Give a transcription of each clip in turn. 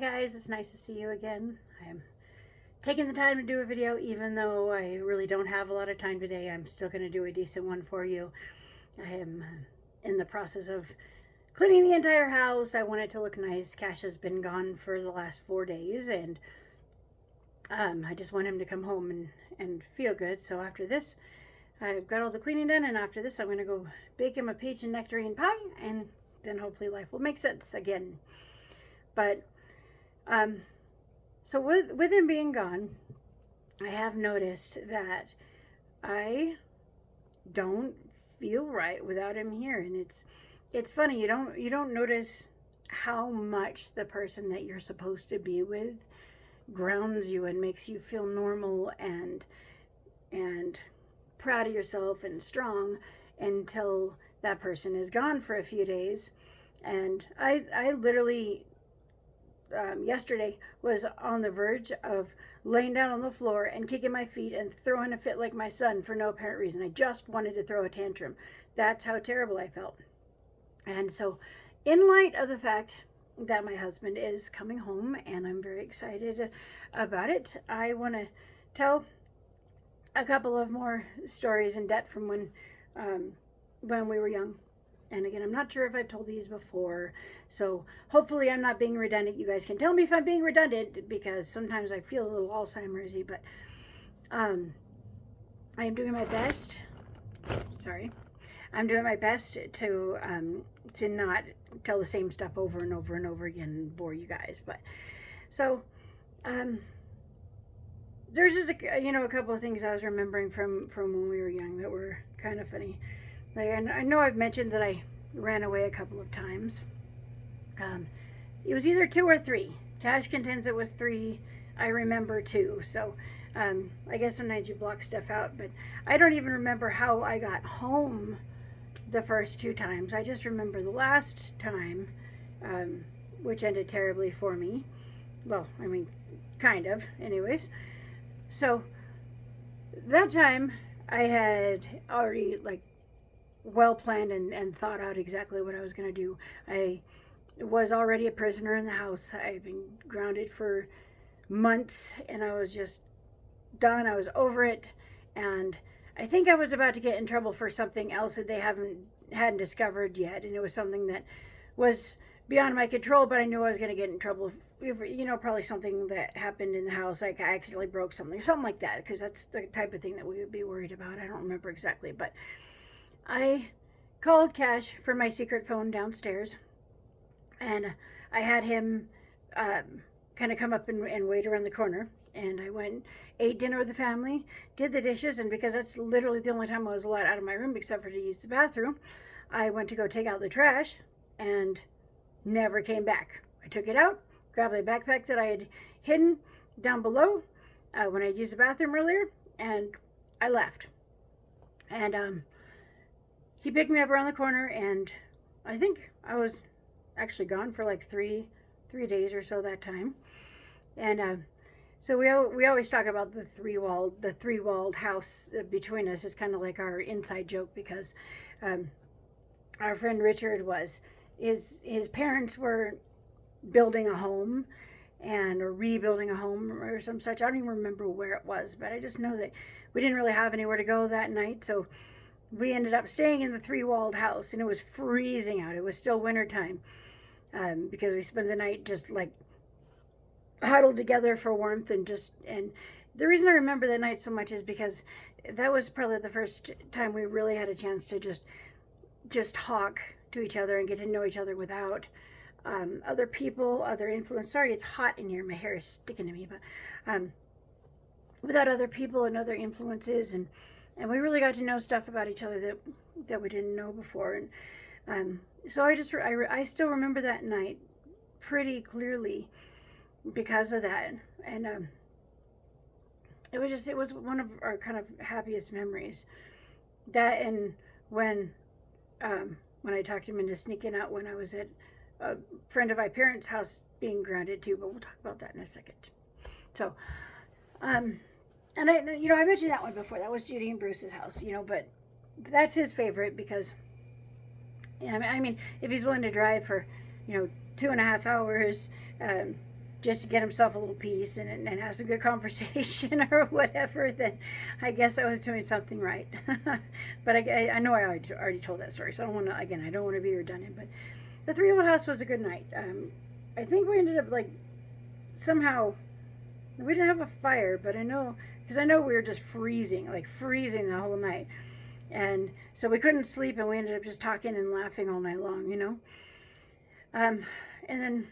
guys, it's nice to see you again. I'm taking the time to do a video even though I really don't have a lot of time today. I'm still going to do a decent one for you. I am in the process of cleaning the entire house. I want it to look nice. Cash has been gone for the last 4 days and I just want him to come home and feel good. So after this, I've got all the cleaning done, and after this I'm going to go bake him a peach and nectarine pie, and then hopefully life will make sense again. But so with him being gone, I have noticed that I don't feel right without him here, and it's funny. You don't notice how much the person that you're supposed to be with grounds you and makes you feel normal and proud of yourself and strong until that person is gone for a few days. And I literally yesterday was on the verge of laying down on the floor and kicking my feet and throwing a fit like my son for no apparent reason. I just wanted to throw a tantrum. That's how terrible I felt. And so, in light of the fact that my husband is coming home and I'm very excited about it, I want to tell a couple of more stories in depth from when we were young. And again, I'm not sure if I've told these before, so hopefully I'm not being redundant. You guys can tell me if I'm being redundant, because sometimes I feel a little Alzheimer's-y, but I am doing my best. Sorry. I'm doing my best to not tell the same stuff over and over and over again and bore you guys. But so there's just a couple of things I was remembering from when we were young that were kind of funny. Like, I know I've mentioned that I ran away a couple of times. It was either 2 or 3. Cash contends it was 3. I remember 2. So I guess sometimes you block stuff out, but I don't even remember how I got home the first 2 times. I just remember the last time, which ended terribly for me. Well, I mean, kind of, anyways. So that time I had already well planned and thought out exactly what I was going to do. I was already a prisoner in the house. I've been grounded for months and I was just done. I was over it, and I think I was about to get in trouble for something else that they hadn't discovered yet, and it was something that was beyond my control, but I knew I was going to get in trouble. Probably something that happened in the house, like I accidentally broke something like that, because that's the type of thing that we would be worried about. I don't remember exactly, but I called Cash from my secret phone downstairs, and I had him kind of come up and wait around the corner. And I went, ate dinner with the family, did the dishes, and because that's literally the only time I was allowed out of my room except for to use the bathroom, I went to go take out the trash and never came back. I took it out, grabbed the backpack that I had hidden down below when I used the bathroom earlier, and I left. And he picked me up around the corner, and I think I was actually gone for like three days or so that time. And so we always talk about the three walled house between us. It's kind of like our inside joke, because our friend Richard his parents were building a home or rebuilding a home or some such. I don't even remember where it was, but I just know that we didn't really have anywhere to go that night, so we ended up staying in the 3-walled house, and it was freezing out. It was still winter time, because we spent the night just like huddled together for warmth, and the reason I remember that night so much is because that was probably the first time we really had a chance to just talk to each other and get to know each other without other people, other influence. Sorry, it's hot in here. My hair is sticking to me, but without other people and other influences, and we really got to know stuff about each other that we didn't know before. And so I still remember that night pretty clearly because of that. And it was one of our kind of happiest memories. That, and when I talked him into sneaking out when I was at a friend of my parents' house being grounded too, but we'll talk about that in a second. So and I mentioned that one before. That was Judy and Bruce's house, but that's his favorite because, I mean, if he's willing to drive for 2.5 hours, just to get himself a little peace and have some good conversation or whatever, then I guess I was doing something right. But I know I already told that story, so I don't want to, again, I don't want to be redundant, but the 3-year-old house was a good night. I think we ended up, like, somehow, we didn't have a fire, but because I know we were just freezing the whole night. And so we couldn't sleep, and we ended up just talking and laughing all night long, And then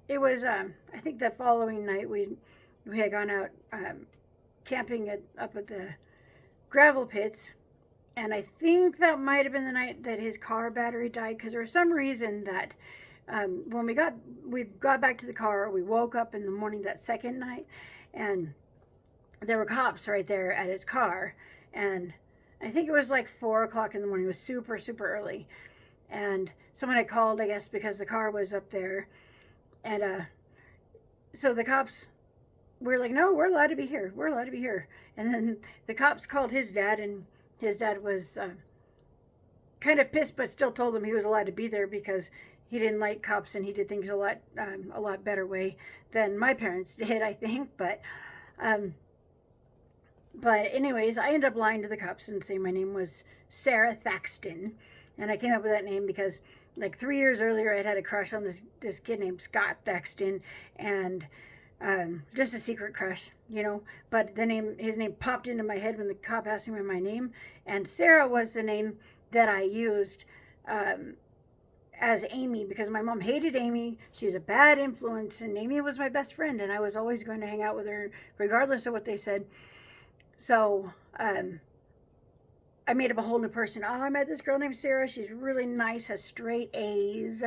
it was, I think the following night we had gone out camping up at the gravel pits, and I think that might have been the night that his car battery died, because there was some reason that when we got back to the car, we woke up in the morning that second night, and there were cops right there at his car, and I think it was like 4 o'clock in the morning. It was super, super early, and someone had called, I guess, because the car was up there, and so the cops were like, no, we're allowed to be here. We're allowed to be here. And then the cops called his dad, and his dad was kind of pissed, but still told him he was allowed to be there because he didn't like cops and he did things a lot better way than my parents did, I think. But anyways, I ended up lying to the cops and saying my name was Sarah Thaxton, and I came up with that name because like 3 years earlier I'd had a crush on this kid named Scott Thaxton, and just a secret crush, but his name popped into my head when the cop asked me my name, and Sarah was the name that I used as Amy, because my mom hated Amy. She was a bad influence, and Amy was my best friend, and I was always going to hang out with her regardless of what they said. So I made up a whole new person. I met this girl named Sarah. She's really nice, has straight A's,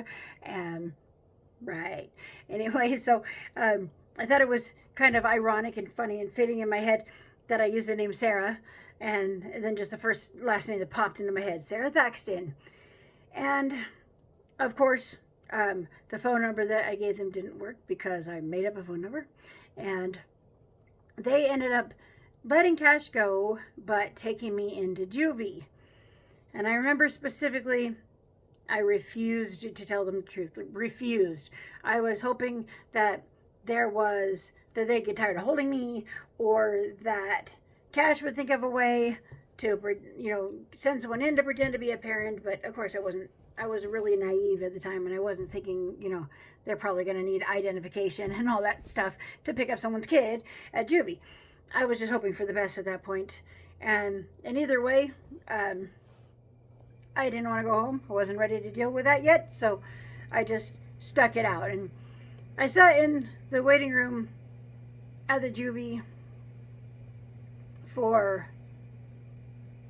right. Anyway, so I thought it was kind of ironic and funny and fitting in my head that I used the name Sarah, and then just the last name that popped into my head, Sarah Thaxton. And of course, the phone number that I gave them didn't work because I made up a phone number, and they ended up letting Cash go, but taking me into juvie. And I remember specifically, I refused to tell them the truth. Refused. I was hoping that they get tired of holding me, or that Cash would think of a way to, send someone in to pretend to be a parent. But of course, I was really naive at the time, and I wasn't thinking, they're probably going to need identification and all that stuff to pick up someone's kid at juvie. I was just hoping for the best at that point. And either way, I didn't want to go home. I wasn't ready to deal with that yet, so I just stuck it out. And I sat in the waiting room at the juvie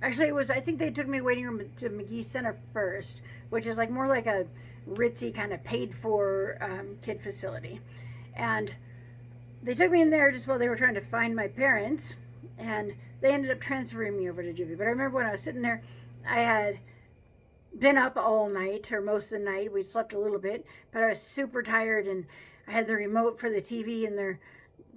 I think they took me waiting room to McGee Center first, which is more like a ritzy kind of paid for kid facility. And they took me in there just while they were trying to find my parents, and they ended up transferring me over to juvie. But I remember when I was sitting there, I had been up all night, or most of the night. We'd slept a little bit, but I was super tired, and I had the remote for the TV in their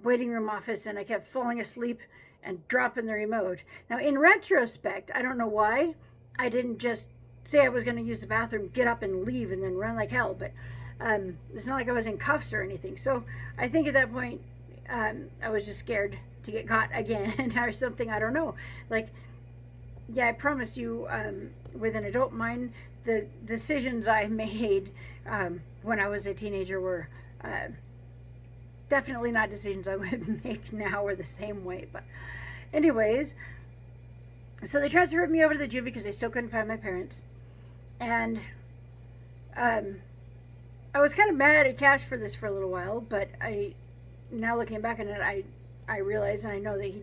waiting room office, and I kept falling asleep and dropping the remote. Now, in retrospect, I don't know why I didn't just say I was going to use the bathroom, get up and leave, and then run like hell. But it's not like I was in cuffs or anything. So I think at that point, I was just scared to get caught again or something. I don't know. Yeah, I promise you, with an adult mind, the decisions I made when I was a teenager were definitely not decisions I would make now or the same way. But anyways, so they transferred me over to the juvie because they still couldn't find my parents. And I was kind of mad at Cash for this for a little while, but now looking back on it, I realize, and I know that he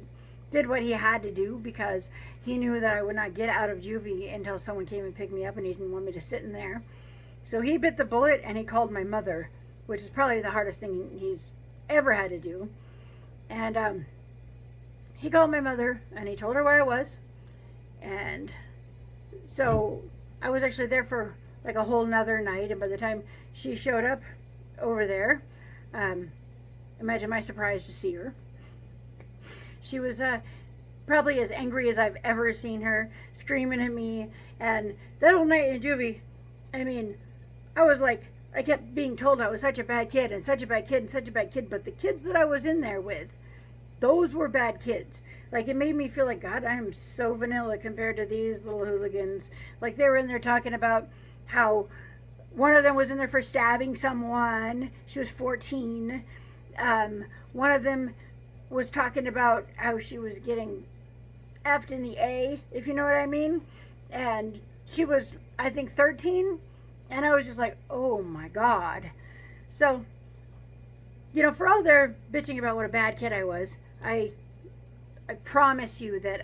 did what he had to do, because he knew that I would not get out of juvie until someone came and picked me up, and he didn't want me to sit in there. So he bit the bullet, and he called my mother, which is probably the hardest thing he's ever had to do. And he called my mother, and he told her where I was. And so I was actually there for like a whole nother night, and by the time she showed up over there, imagine my surprise to see her. She was probably as angry as I've ever seen her, screaming at me. And that whole night in juvie, I mean, I was like I kept being told I was such a bad kid and such a bad kid and such a bad kid, but the kids that I was in there with, those were bad kids. Like, it made me feel like, God, I am so vanilla compared to these little hooligans. Like, they were in there talking about how one of them was in there for stabbing someone. She was 14. One of them was talking about how she was getting F'd in the A, if you know what I mean. And she was, I think, 13. And I was just like, oh my God. So, you know, for all their bitching about what a bad kid I was, I promise you that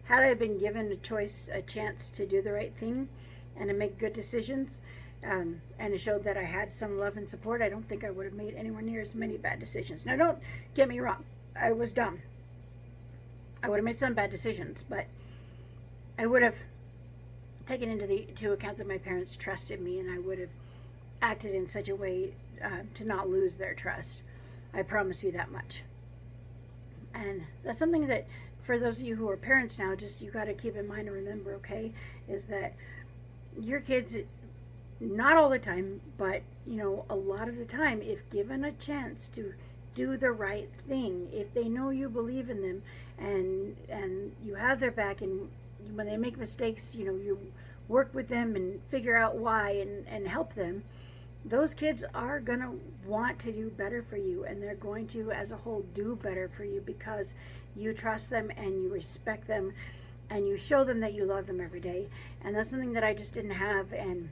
had I been given a choice, a chance to do the right thing and to make good decisions, and it showed that I had some love and support, I don't think I would have made anywhere near as many bad decisions. Now, don't get me wrong. I was dumb. I would have made some bad decisions, but I would have taken into account that my parents trusted me, and I would have acted in such a way to not lose their trust. I promise you that much. And that's something that, for those of you who are parents now, just you got to keep in mind and remember, okay, is that your kids, not all the time, but you know, a lot of the time, if given a chance to do the right thing, if they know you believe in them and you have their back, and when they make mistakes, you know, you work with them and figure out why and help them, those kids are going to want to do better for you, and they're going to, as a whole, do better for you because you trust them and you respect them and you show them that you love them every day. And that's something that I just didn't have, and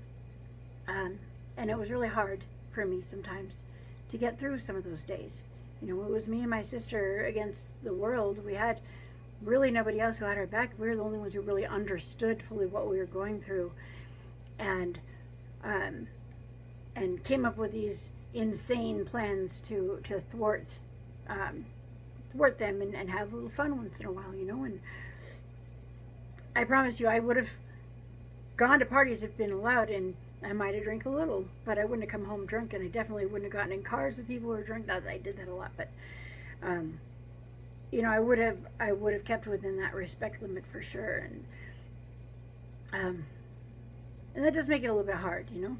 it was really hard for me sometimes to get through some of those days. You know, it was me and my sister against the world. We had really nobody else who had our back. We were the only ones who really understood fully what we were going through, and came up with these insane plans to thwart them and have a little fun once in a while, you know. And I promise you, I would have gone to parties if been allowed, and I might have drank a little, but I wouldn't have come home drunk, and I definitely wouldn't have gotten in cars with people who were drunk. Not that I did that a lot, but you know, I would have kept within that respect limit for sure, and that does make it a little bit hard, you know.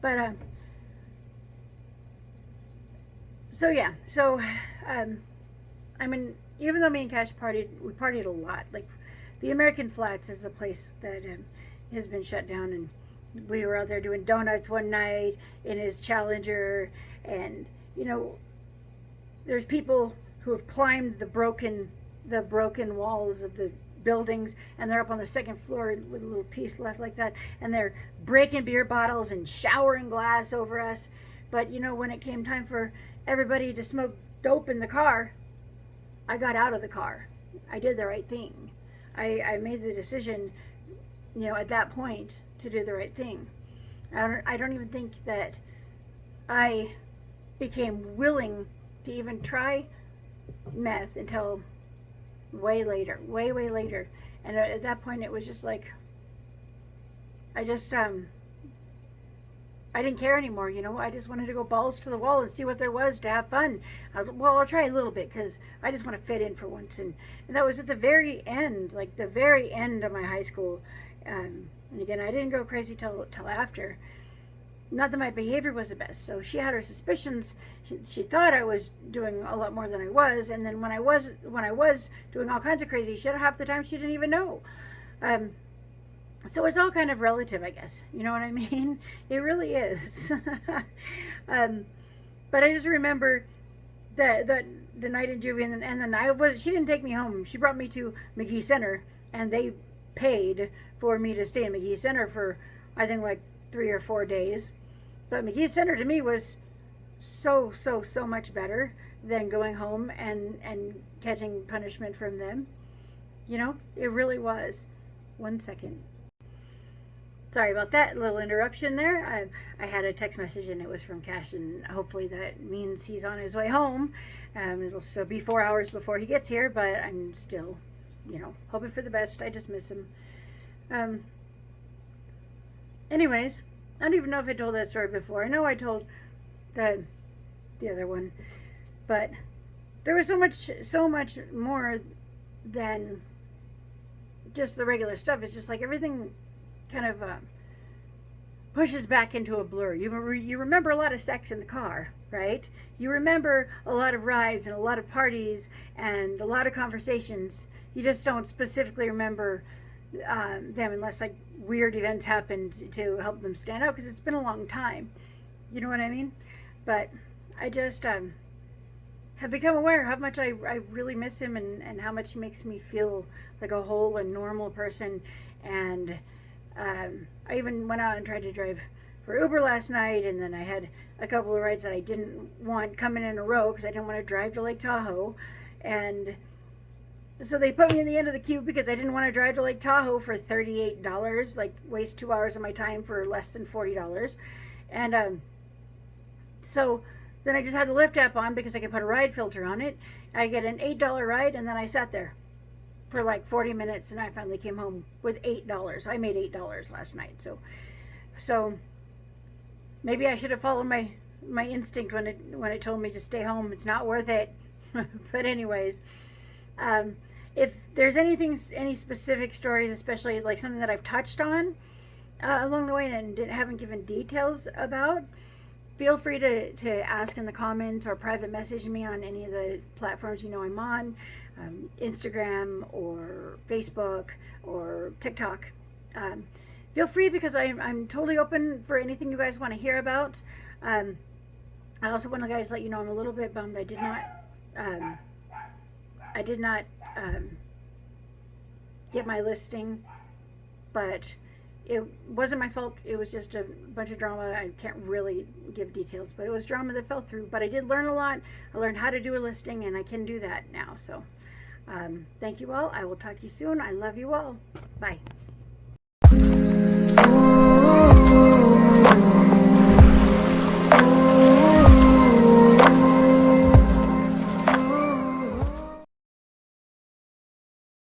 But so yeah, so I mean, even though me and Cash we partied a lot. Like, the American Flats is a place that has been shut down, and we were out there doing donuts one night in his Challenger, and you know, there's people who have climbed the broken walls of the buildings, and they're up on the second floor with a little piece left like that, and they're breaking beer bottles and showering glass over us. But you know, when it came time for everybody to smoke dope in the car, I got out of the car. I did the right thing. I made the decision, you know, at that point to do the right thing. I don't even think that I became willing to even try meth until way later. And at that point, it was just like, I didn't care anymore, you know. I just wanted to go balls to the wall and see what there was to have fun. I'll try a little bit because I just want to fit in for once. And that was at the very end, like the very end of my high school. And again, I didn't go crazy till after. Not that my behavior was the best. So she had her suspicions. She thought I was doing a lot more than I was. And then when I was doing all kinds of crazy shit, half the time she didn't even know. So it's all kind of relative, I guess. You know what I mean? It really is. But I just remember the night in juvie, and then she didn't take me home. She brought me to McGee Center, and they paid for me to stay in McGee Center for, I think, like 3 or 4 days. But McGee Center to me was so much better than going home and catching punishment from them. You know, it really was. 1 second. Sorry about that little interruption there. I had a text message, and it was from Cash, and hopefully that means he's on his way home. It'll still be 4 hours before he gets here, but I'm still, you know, hoping for the best. I just miss him. Anyways, I don't even know if I told that story before. I know I told the other one, but there was so much more than just the regular stuff. It's just like everything kind of pushes back into a blur. You remember a lot of sex in the car, right? You remember a lot of rides and a lot of parties and a lot of conversations. You just don't specifically remember them unless like weird events happened to help them stand out, because it's been a long time. You know what I mean? But I just have become aware how much I really miss him, and how much he makes me feel like a whole and normal person. And I even went out and tried to drive for Uber last night, and then I had a couple of rides that I didn't want coming in a row because I didn't want to drive to Lake Tahoe. And so they put me in the end of the queue because I didn't want to drive to Lake Tahoe for $38, like waste 2 hours of my time for less than $40. And so then I just had the Lyft app on because I could put a ride filter on it. I get an $8 ride, and then I sat there for like 40 minutes, and I finally came home with $8. I made $8 last night. So maybe I should have followed my instinct when it told me to stay home. It's not worth it. But anyways, if there's any specific stories, especially like something that I've touched on along the way and haven't given details about, feel free to ask in the comments or private message me on any of the platforms I'm on, Instagram or Facebook or TikTok. Feel free, because I'm totally open for anything you guys want to hear about. I also want to guys let you know I'm a little bit bummed I did not get my listing, but it wasn't my fault. It was just a bunch of drama. I can't really give details, but it was drama that fell through. But I did learn a lot. I learned how to do a listing, and I can do that now. So thank you all. I will talk to you soon. I love you all. Bye.